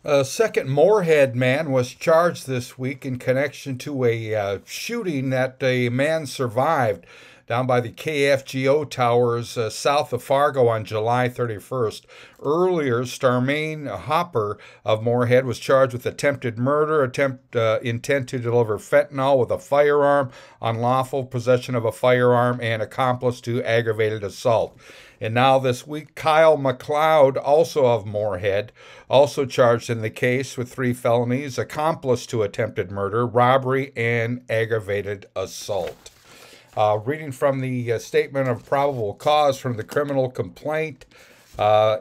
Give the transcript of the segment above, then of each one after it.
A second Moorhead man was charged this week in connection to a shooting that a man survived down by the KFGO towers south of Fargo on July 31st. Earlier, Starmaine Hopper of Moorhead was charged with attempted murder, intent to deliver fentanyl with a firearm, unlawful possession of a firearm, and accomplice to aggravated assault. And now this week, Kyle McLeod, also of Moorhead, also charged in the case with 3 felonies, accomplice to attempted murder, robbery, and aggravated assault. Reading from the statement of probable cause from the criminal complaint,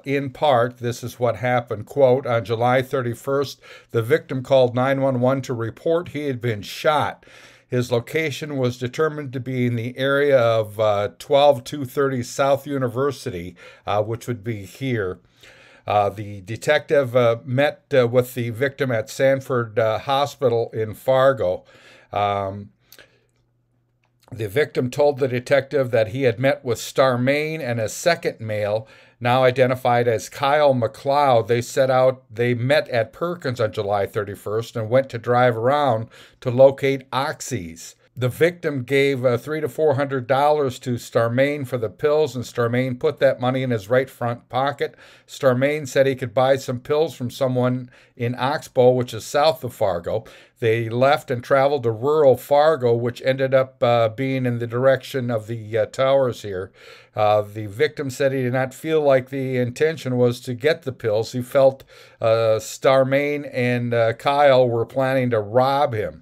in part, this is what happened. Quote, on July 31st, the victim called 911 to report he had been shot. His location was determined to be in the area of 12230 South University, which would be here. The detective met with the victim at Sanford Hospital in Fargo. The victim told the detective that he had met with Starmaine and a second male, now identified as Kyle McLeod. They met at Perkins on July 31st and went to drive around to locate Oxys. The victim gave $300 to $400 to Starmaine for the pills, and Starmaine put that money in his right front pocket. Starmaine said he could buy some pills from someone in Oxbow, which is south of Fargo. They left and traveled to rural Fargo, which ended up being in the direction of the towers here. The victim said he did not feel like the intention was to get the pills. He felt Starmaine and Kyle were planning to rob him.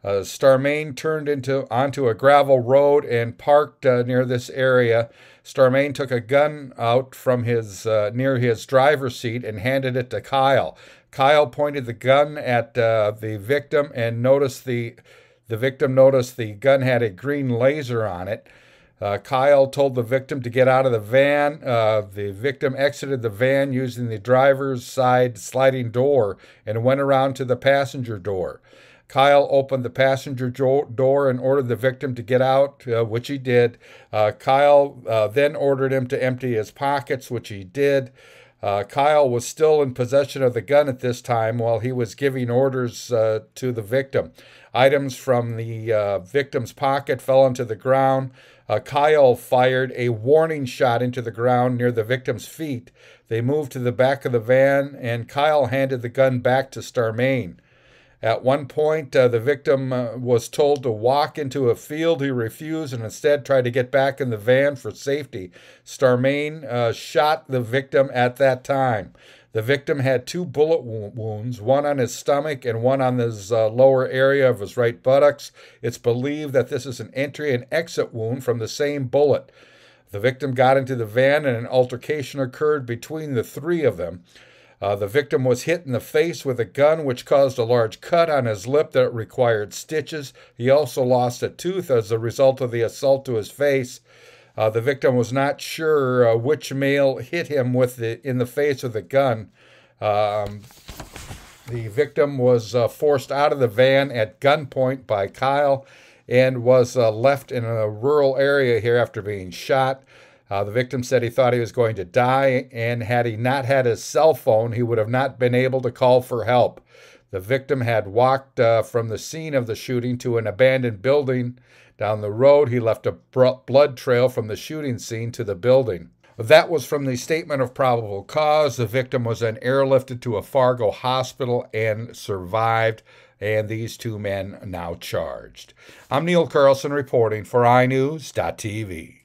Starmaine turned onto a gravel road and parked near this area. Starmaine took a gun out from near his driver's seat and handed it to Kyle. Kyle pointed the gun at the victim and the victim noticed the gun had a green laser on it. Kyle told the victim to get out of the van. The victim exited the van using the driver's side sliding door and went around to the passenger door. Kyle opened the passenger door and ordered the victim to get out, which he did. Kyle then ordered him to empty his pockets, which he did. Kyle was still in possession of the gun at this time while he was giving orders to the victim. Items from the victim's pocket fell into the ground. Kyle fired a warning shot into the ground near the victim's feet. They moved to the back of the van, and Kyle handed the gun back to Starmaine. At one point, the victim was told to walk into a field. He refused and instead tried to get back in the van for safety. Starmaine shot the victim at that time. The victim had 2 bullet wounds, one on his stomach and one on his lower area of his right buttocks. It's believed that this is an entry and exit wound from the same bullet. The victim got into the van and an altercation occurred between the 3 of them. The victim was hit in the face with a gun, which caused a large cut on his lip that required stitches. He also lost a tooth as a result of the assault to his face. The victim was not sure which male hit him in the face with a gun. The victim was forced out of the van at gunpoint by Kyle and was left in a rural area here after being shot. The victim said he thought he was going to die, and had he not had his cell phone, he would have not been able to call for help. The victim had walked from the scene of the shooting to an abandoned building. Down the road, he left a blood trail from the shooting scene to the building. That was from the statement of probable cause. The victim was then airlifted to a Fargo hospital and survived, and these 2 men now charged. I'm Neil Carlson reporting for iNewZ.TV.